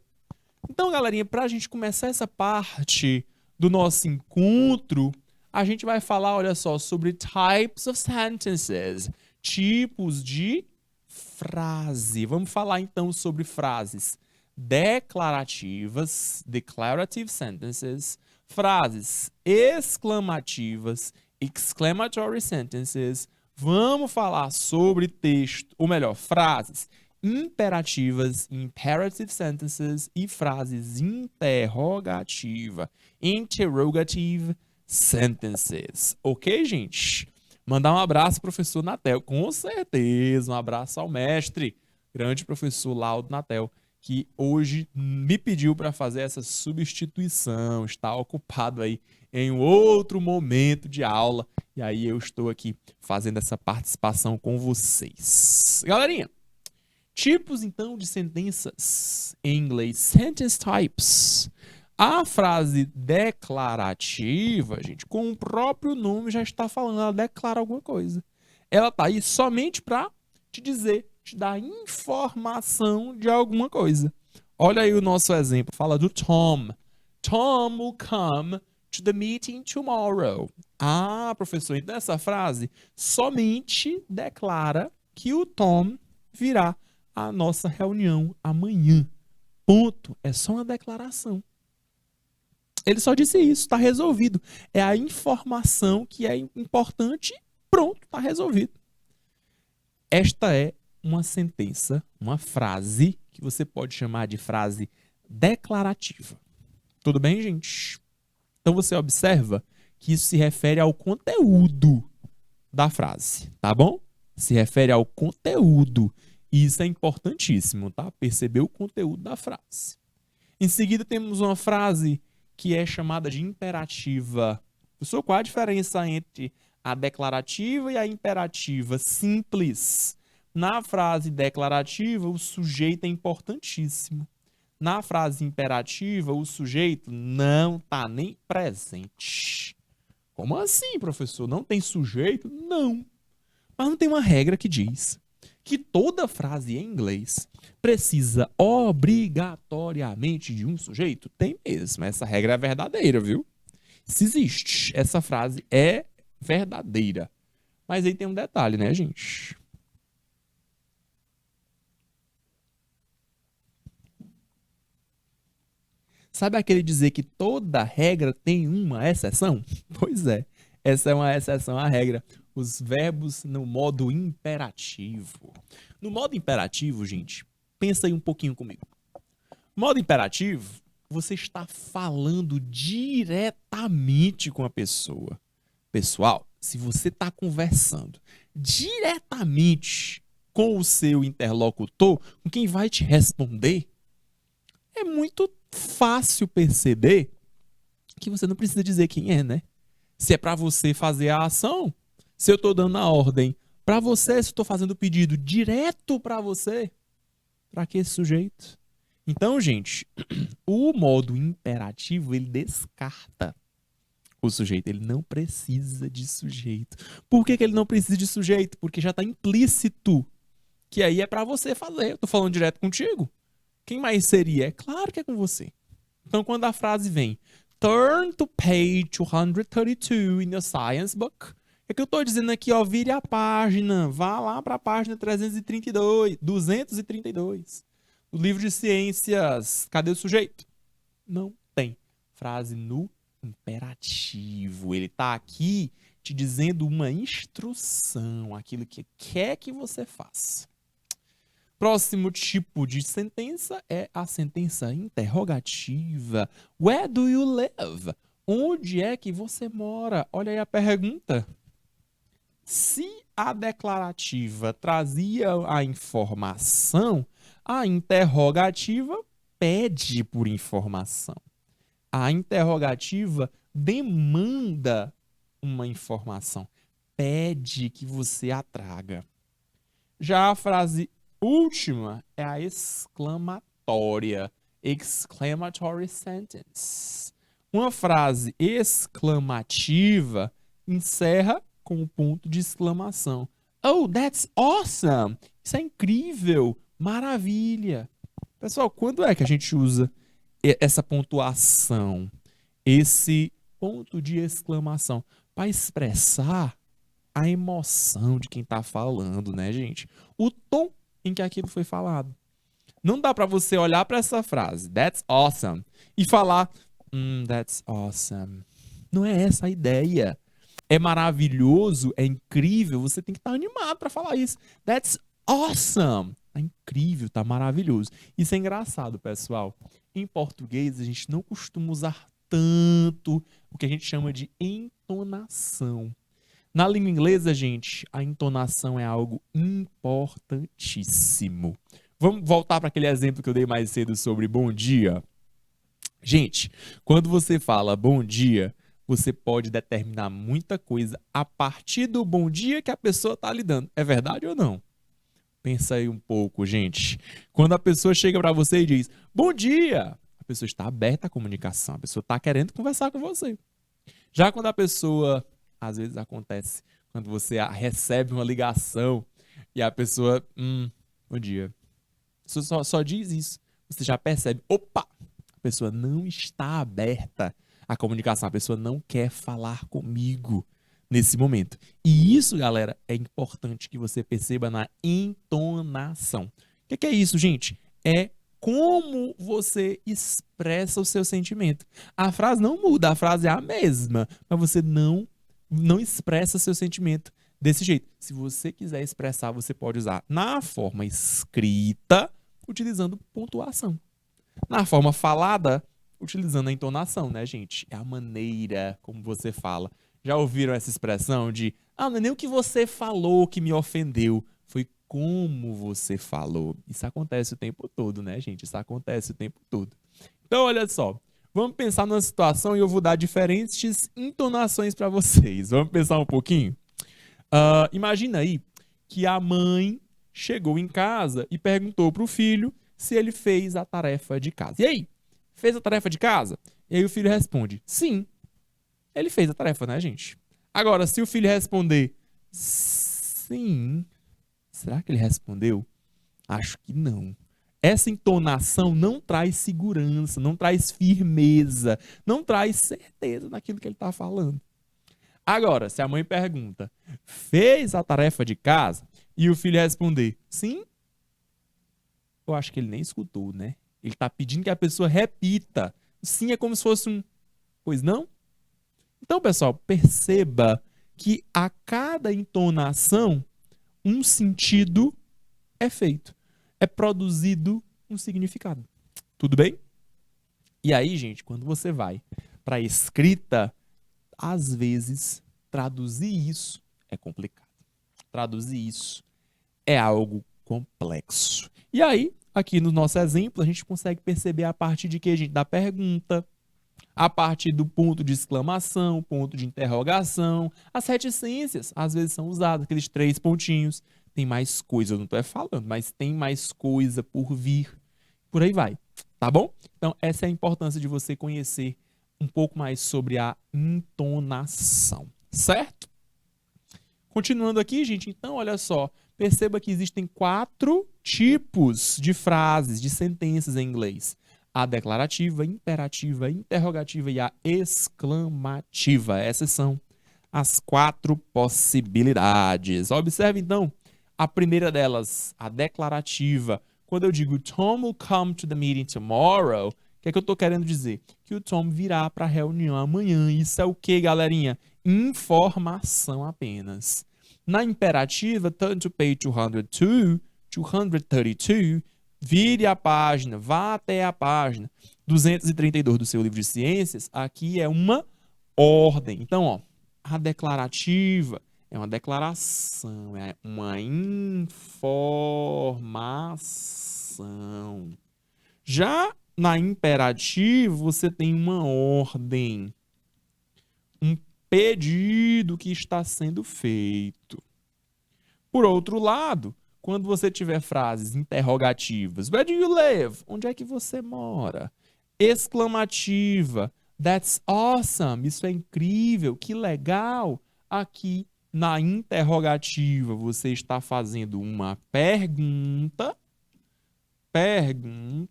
Então, galerinha, para a gente começar essa parte do nosso encontro, a gente vai falar, olha só, sobre types of sentences, tipos de frase. Vamos falar então sobre frases declarativas, declarative sentences, frases exclamativas, exclamatory sentences. Vamos falar sobre texto, ou melhor, frases imperativas, imperative sentences, e frases interrogativa, interrogative sentences. Ok, gente? Mandar um abraço, professor Natel, com certeza. Um abraço ao mestre, grande professor Laudo Natel, que hoje me pediu para fazer essa substituição. Está ocupado aí em um outro momento de aula. E aí eu estou aqui fazendo essa participação com vocês. Galerinha, tipos, então, de sentenças em inglês. Sentence types. A frase declarativa, gente, com o próprio nome já está falando, ela declara alguma coisa. Ela está aí somente para te dizer, te dar informação de alguma coisa. Olha aí o nosso exemplo, fala do Tom. Tom will come to the meeting tomorrow. Ah, professor, então essa frase somente declara que o Tom virá à nossa reunião amanhã. Ponto. É só uma declaração. Ele só disse isso, está resolvido. É a informação que é importante, pronto, está resolvido. Esta é uma sentença, uma frase que você pode chamar de frase declarativa. Tudo bem, gente? Então você observa que isso se refere ao conteúdo da frase, tá bom? Se refere ao conteúdo. E isso é importantíssimo, tá? Perceber o conteúdo da frase. Em seguida, temos uma frase que é chamada de imperativa. Professor, qual a diferença entre a declarativa e a imperativa? Simples. Na frase declarativa, o sujeito é importantíssimo. Na frase imperativa, o sujeito não está nem presente. Como assim, professor? Não tem sujeito? Não. Mas não tem uma regra que diz que toda frase em inglês precisa obrigatoriamente de um sujeito? Tem mesmo. Essa regra é verdadeira, viu? Se existe, essa frase é verdadeira. Mas aí tem um detalhe, né, gente? Sabe aquele dizer que toda regra tem uma exceção? Pois é, essa é uma exceção à regra. Os verbos no modo imperativo. No modo imperativo, gente, pensa aí um pouquinho comigo. Modo imperativo, você está falando diretamente com a pessoa. Pessoal, se você está conversando diretamente com o seu interlocutor, com quem vai te responder, é muito fácil perceber que você não precisa dizer quem é, né? Se é para você fazer a ação, se eu estou dando a ordem para você, se eu estou fazendo o pedido direto para você, para que esse sujeito? Então, gente, o modo imperativo, ele descarta o sujeito. Ele não precisa de sujeito. Por que ele não precisa de sujeito? Porque já está implícito que aí é para você fazer. Eu estou falando direto contigo. Quem mais seria? É claro que é com você. Então, quando a frase vem turn to page 232 in your science book, é que eu estou dizendo aqui, ó, vire a página, vá lá para a página 232 do livro de ciências. Cadê o sujeito? Não tem. Frase no imperativo. Ele está aqui te dizendo uma instrução, aquilo que quer que você faça. Próximo tipo de sentença é a sentença interrogativa. Where do you live? Onde é que você mora? Olha aí a pergunta. Se a declarativa trazia a informação, a interrogativa pede por informação. A interrogativa demanda uma informação, pede que você a traga. Já a frase última é a exclamatória, exclamatory sentence. Uma frase exclamativa encerra com o ponto de exclamação. Oh, that's awesome! Isso é incrível! Maravilha! Pessoal, quando é que a gente usa essa pontuação, esse ponto de exclamação, para expressar a emoção de quem está falando, né, gente? O tom em que aquilo foi falado. Não dá para você olhar para essa frase, that's awesome, e falar, that's awesome. Não é essa a ideia. É maravilhoso, é incrível, você tem que estar animado para falar isso. That's awesome. Tá incrível, tá maravilhoso. Isso é engraçado, pessoal. Em português, a gente não costuma usar tanto o que a gente chama de entonação. Na língua inglesa, gente, a entonação é algo importantíssimo. Vamos voltar para aquele exemplo que eu dei mais cedo sobre bom dia. Gente, quando você fala bom dia, você pode determinar muita coisa a partir do bom dia que a pessoa está lhe dando. É verdade ou não? Pensa aí um pouco, gente. Quando a pessoa chega para você e diz bom dia, a pessoa está aberta à comunicação, a pessoa está querendo conversar com você. Já quando a pessoa, às vezes acontece, quando você recebe uma ligação e a pessoa, bom dia, a pessoa só diz isso, você já percebe, opa, a pessoa não está aberta à comunicação, a pessoa não quer falar comigo nesse momento. E isso, galera, é importante que você perceba na entonação. O que é isso, gente? É como você expressa o seu sentimento. A frase não muda, a frase é a mesma, mas você não expressa seu sentimento desse jeito. Se você quiser expressar, você pode usar na forma escrita, utilizando pontuação. Na forma falada, utilizando a entonação, né, gente? É a maneira como você fala. Já ouviram essa expressão de não é nem o que você falou que me ofendeu, foi como você falou. Isso acontece o tempo todo, né, gente? Isso acontece o tempo todo. Então, olha só. Vamos pensar numa situação e eu vou dar diferentes entonações para vocês. Vamos pensar um pouquinho? Imagina aí que a mãe chegou em casa e perguntou para o filho se ele fez a tarefa de casa. E aí? Fez a tarefa de casa? E aí o filho responde, sim. Ele fez a tarefa, né, gente? Agora, se o filho responder sim, será que ele respondeu? Acho que não. Essa entonação não traz segurança, não traz firmeza, não traz certeza naquilo que ele está falando. Agora, se a mãe pergunta, fez a tarefa de casa? E o filho responder, sim, eu acho que ele nem escutou, né? Ele está pedindo que a pessoa repita. Sim é como se fosse um, pois não? Então, pessoal, perceba que a cada entonação, um sentido é feito. É produzido um significado. Tudo bem? E aí, gente, quando você vai para a escrita, às vezes, traduzir isso é complicado. Traduzir isso é algo complexo. E aí, aqui no nosso exemplo, a gente consegue perceber a partir de que, gente, da pergunta, a partir do ponto de exclamação, ponto de interrogação, as reticências às vezes são usadas, aqueles 3 pontinhos. Tem mais coisa, eu não estou falando, mas tem mais coisa por vir. Por aí vai, tá bom? Então, essa é a importância de você conhecer um pouco mais sobre a entonação, certo? Continuando aqui, gente, então, olha só. Perceba que existem 4 tipos de frases, de sentenças em inglês. A declarativa, imperativa, interrogativa e a exclamativa. Essas são as 4 possibilidades. Observe, então, a primeira delas, a declarativa. Quando eu digo Tom will come to the meeting tomorrow, o que é que eu estou querendo dizer? Que o Tom virá para a reunião amanhã. Isso é o que, galerinha? Informação apenas. Na imperativa, turn to page 232, vire a página, vá até a página 232 do seu livro de ciências, aqui é uma ordem. Então, ó, a declarativa é uma declaração, é uma informação. Já na imperativa, você tem uma ordem, um pedido que está sendo feito. Por outro lado, quando você tiver frases interrogativas, where do you live? Onde é que você mora? Exclamativa, That's awesome. Isso é incrível. Que legal. Aqui na interrogativa, você está fazendo uma pergunta.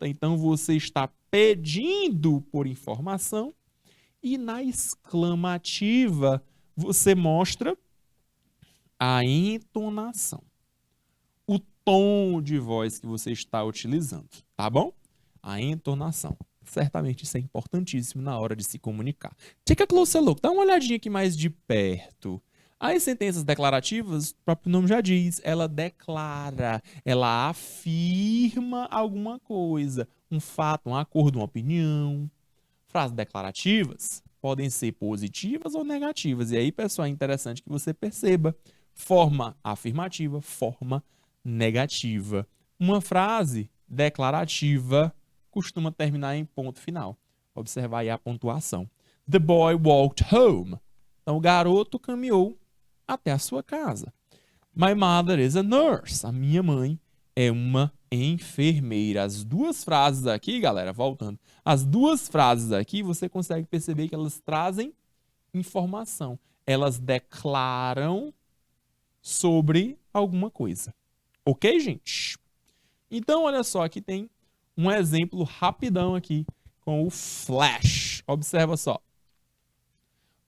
Então você está pedindo por informação. E na exclamativa, você mostra a entonação, o tom de voz que você está utilizando, tá bom? A entonação. Certamente isso é importantíssimo na hora de se comunicar. Take a closer look. Dá uma olhadinha aqui mais de perto. As sentenças declarativas, o próprio nome já diz, ela declara, ela afirma alguma coisa, um fato, um acordo, uma opinião. Frases declarativas podem ser positivas ou negativas. E aí, pessoal, é interessante que você perceba forma afirmativa, forma negativa. Uma frase declarativa costuma terminar em ponto final. Observar aí a pontuação. The boy walked home. Então, o garoto caminhou até a sua casa. My mother is a nurse. A minha mãe é uma enfermeira. As duas frases aqui, galera, voltando. As duas frases aqui, você consegue perceber que elas trazem informação. Elas declaram sobre alguma coisa. Ok, gente? Então, olha só, aqui tem um exemplo rapidão aqui com o Flash. Observa só.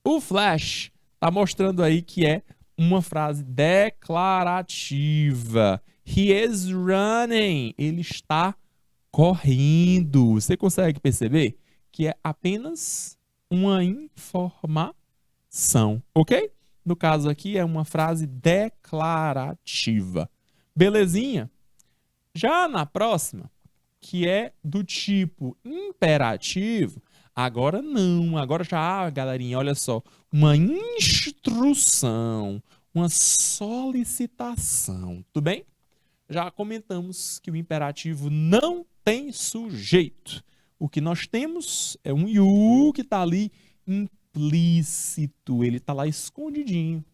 O Flash está mostrando aí que é uma frase declarativa. He is running. Ele está correndo. Você consegue perceber que é apenas uma informação, ok? No caso aqui é uma frase declarativa. Belezinha? Já na próxima, que é do tipo imperativo, agora não. Agora já, galerinha, olha só, uma instrução, uma solicitação, tudo bem? Já comentamos que o imperativo não tem sujeito. O que nós temos é um you que está ali implícito, ele está lá escondidinho.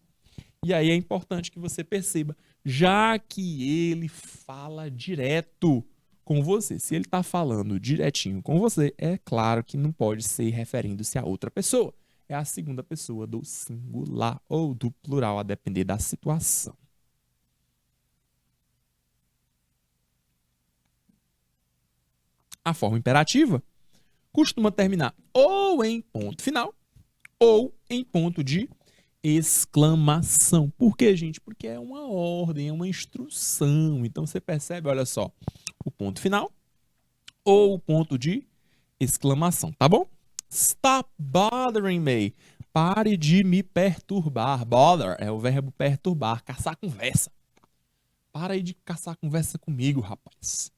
E aí é importante que você perceba, já que ele fala direto com você. Se ele está falando direitinho com você, é claro que não pode ser referindo-se a outra pessoa. É a segunda pessoa do singular ou do plural, a depender da situação. A forma imperativa costuma terminar ou em ponto final ou em ponto de exclamação. Por quê, gente? Porque é uma ordem, é uma instrução. Então você percebe, olha só, o ponto final ou o ponto de exclamação, tá bom? Stop bothering me. Pare de me perturbar. Bother é o verbo perturbar, caçar conversa. Para aí de caçar conversa comigo, rapaz.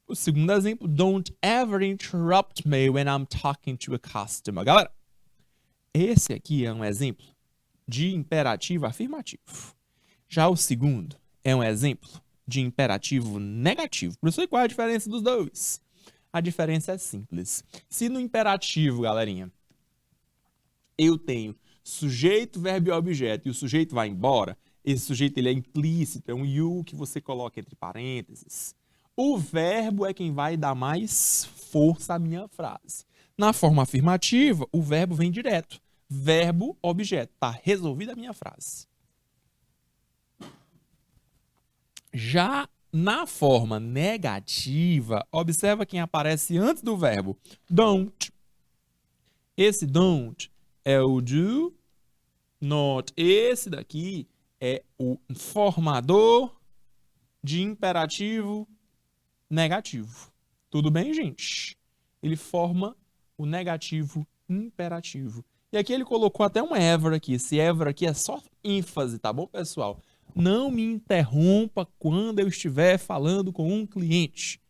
O segundo exemplo, don't ever interrupt me when I'm talking to a customer. Galera, esse aqui é um exemplo de imperativo afirmativo. Já o segundo é um exemplo de imperativo negativo. Professor, qual é a diferença dos dois? A diferença é simples. Se no imperativo, galerinha, eu tenho sujeito, verbo e objeto e o sujeito vai embora, esse sujeito ele é implícito, é um you que você coloca entre parênteses. O verbo é quem vai dar mais força à minha frase. Na forma afirmativa, o verbo vem direto. Verbo, objeto. Tá resolvida a minha frase. Já na forma negativa, observa quem aparece antes do verbo. Don't. Esse don't é o do not. Esse daqui é o formador de imperativo negativo. Tudo bem, gente? Ele forma o negativo imperativo. E aqui ele colocou até um ever aqui. Esse ever aqui é só ênfase, tá bom, pessoal? Não me interrompa quando eu estiver falando com um cliente.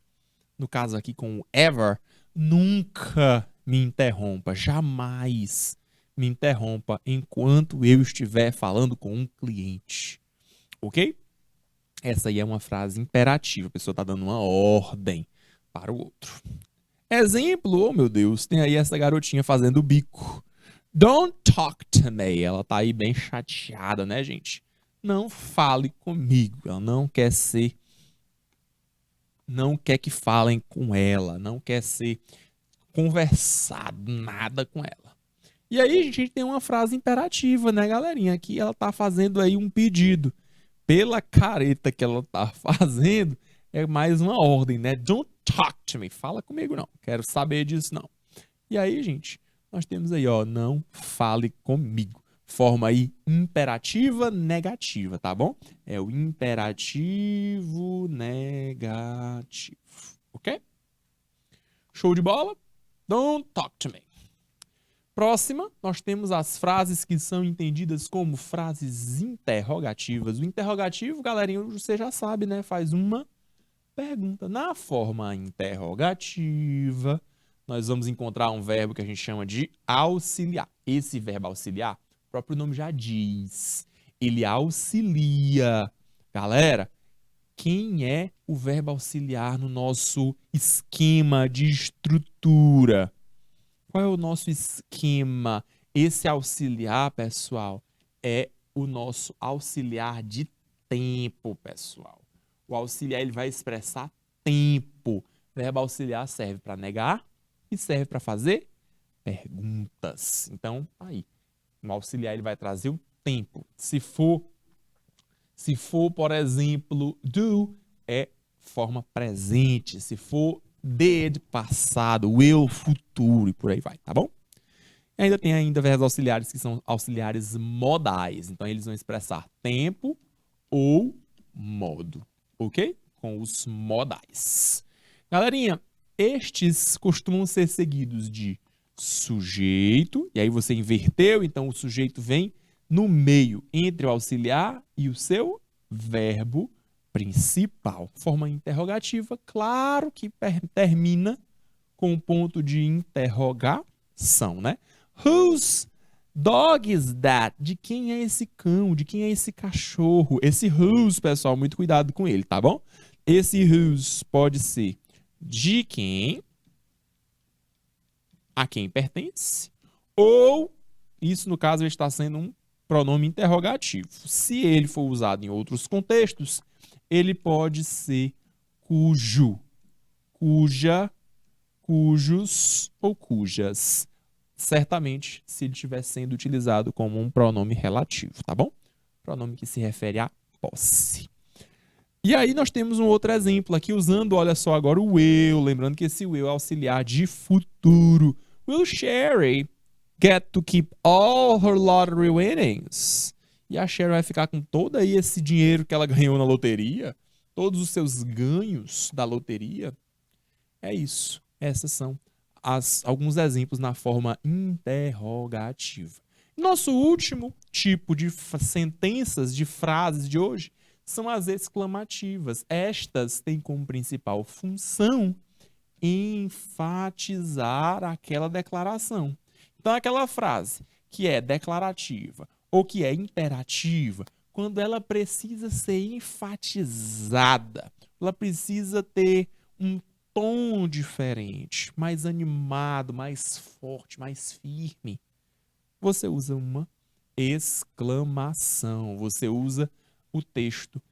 No caso aqui com o ever, nunca me interrompa, jamais me interrompa enquanto eu estiver falando com um cliente. Ok? Essa aí é uma frase imperativa, a pessoa está dando uma ordem para o outro. Exemplo, oh meu Deus, tem aí essa garotinha fazendo o bico. Don't talk to me. Ela tá aí bem chateada, né, gente? Não fale comigo. Ela não quer que falem com ela, não quer ser conversado nada com ela. E aí a gente tem uma frase imperativa, né, galerinha? Aqui ela tá fazendo aí um pedido. Pela careta que ela tá fazendo, é mais uma ordem, né? Don't talk to me. Fala comigo não. Quero saber disso não. E aí, gente, nós temos aí, ó, não fale comigo. Forma aí imperativa negativa, tá bom? É o imperativo negativo, ok? Show de bola? Don't talk to me. Próxima, nós temos as frases que são entendidas como frases interrogativas. O interrogativo, galerinha, você já sabe, né? Faz uma pergunta. Na forma interrogativa, nós vamos encontrar um verbo que a gente chama de auxiliar. Esse verbo auxiliar, o próprio nome já diz, ele auxilia. Galera, quem é o verbo auxiliar no nosso esquema de estrutura? Qual é o nosso esquema? Esse auxiliar, pessoal, é o nosso auxiliar de tempo, pessoal. O auxiliar ele vai expressar tempo. O verbo auxiliar serve para negar e serve para fazer perguntas. Então, aí, o auxiliar ele vai trazer o tempo. Se for, por exemplo, do, é forma presente. Se for did, passado, will, futuro e por aí vai, tá bom? E ainda tem verbos auxiliares que são auxiliares modais. Então, eles vão expressar tempo ou modo, ok? Com os modais. Galerinha, estes costumam ser seguidos de sujeito, e aí você inverteu, então o sujeito vem no meio, entre o auxiliar e o seu verbo principal. Forma interrogativa, claro que termina com um ponto de interrogação, né? Whose dog is that? De quem é esse cão? De quem é esse cachorro? Esse whose, pessoal, muito cuidado com ele, tá bom? Esse whose pode ser de quem, a quem pertence, ou, isso no caso está sendo um pronome interrogativo. Se ele for usado em outros contextos, ele pode ser cujo, cuja, cujos ou cujas. Certamente, se ele estiver sendo utilizado como um pronome relativo, tá bom? Pronome que se refere à posse. E aí nós temos um outro exemplo aqui, usando, olha só, agora o will. Lembrando que esse will é auxiliar de futuro. Will Sherry get to keep all her lottery winnings? E a Sherry vai ficar com todo aí esse dinheiro que ela ganhou na loteria? Todos os seus ganhos da loteria? É isso. Essas são alguns exemplos na forma interrogativa. Nosso último tipo de sentenças, de frases de hoje, são as exclamativas. Estas têm como principal função enfatizar aquela declaração. Então, aquela frase que é declarativa ou que é imperativa, quando ela precisa ser enfatizada, ela precisa ter um tom diferente, mais animado, mais forte, mais firme, você usa uma exclamação. Você usa o texto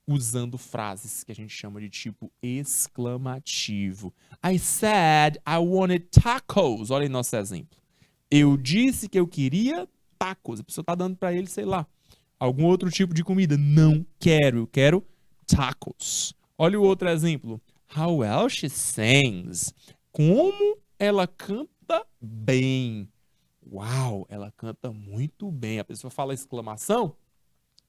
usando frases que a gente chama de tipo exclamativo. I said I wanted tacos. Olha aí nosso exemplo. Eu disse que eu queria tacos. A pessoa está dando para ele, sei lá, algum outro tipo de comida. Não quero, eu quero tacos. Olha o outro exemplo. How well she sings. Como ela canta bem. Uau, ela canta muito bem. A pessoa fala exclamação,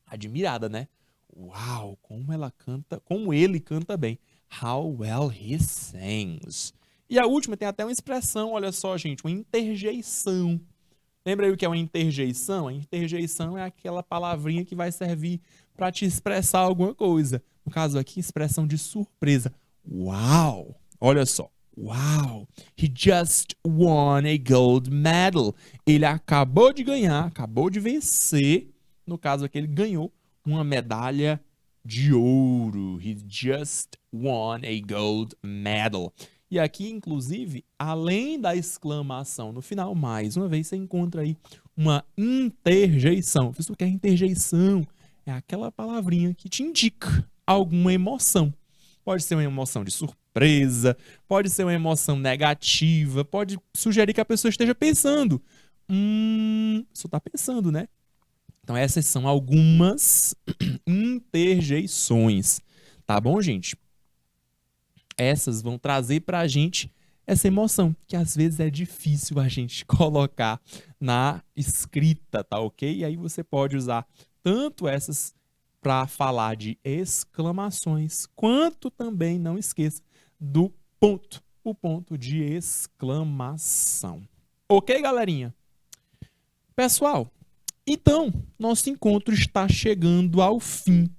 admirada, né? Uau, como ela canta, como ele canta bem. How well he sings. E a última tem até uma expressão, olha só, gente, uma interjeição. Lembra aí o que é uma interjeição? A interjeição é aquela palavrinha que vai servir para te expressar alguma coisa. No caso aqui, expressão de surpresa. Uau! Olha só. Wow, he just won a gold medal. Ele acabou de ganhar, acabou de vencer. No caso aqui, ele ganhou uma medalha de ouro. He just won a gold medal. E aqui, inclusive, além da exclamação no final, mais uma vez você encontra aí uma interjeição. O que é interjeição? É aquela palavrinha que te indica alguma emoção. Pode ser uma emoção de surpresa, surpresa, pode ser uma emoção negativa, pode sugerir que a pessoa esteja pensando. Só tá pensando, né? Então essas são algumas interjeições, tá bom, gente? Essas vão trazer pra gente essa emoção, que às vezes é difícil a gente colocar na escrita, tá ok? E aí você pode usar tanto essas para falar de exclamações, quanto também, não esqueça, do ponto, o ponto de exclamação. Ok, galerinha? Pessoal, então, nosso encontro está chegando ao fim.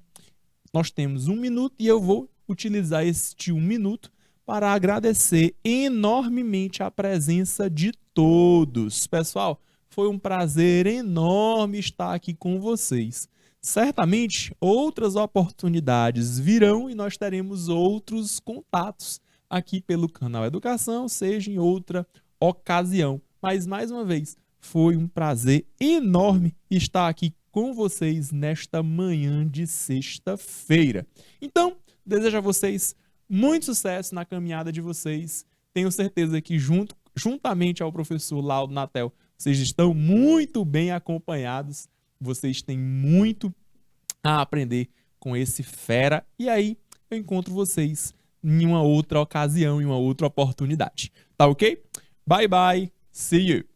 Nós temos 1 minuto e eu vou utilizar este 1 minuto para agradecer enormemente a presença de todos. Pessoal, foi um prazer enorme estar aqui com vocês. Certamente outras oportunidades virão e nós teremos outros contatos aqui pelo canal Educação, seja em outra ocasião. Mas, mais uma vez, foi um prazer enorme estar aqui com vocês nesta manhã de sexta-feira. Então, desejo a vocês muito sucesso na caminhada de vocês. Tenho certeza que juntamente ao professor Laudo Natel, vocês estão muito bem acompanhados. Vocês têm muito a aprender com esse fera. E aí, eu encontro vocês em uma outra ocasião, em uma outra oportunidade. Tá ok? Bye, bye. See you.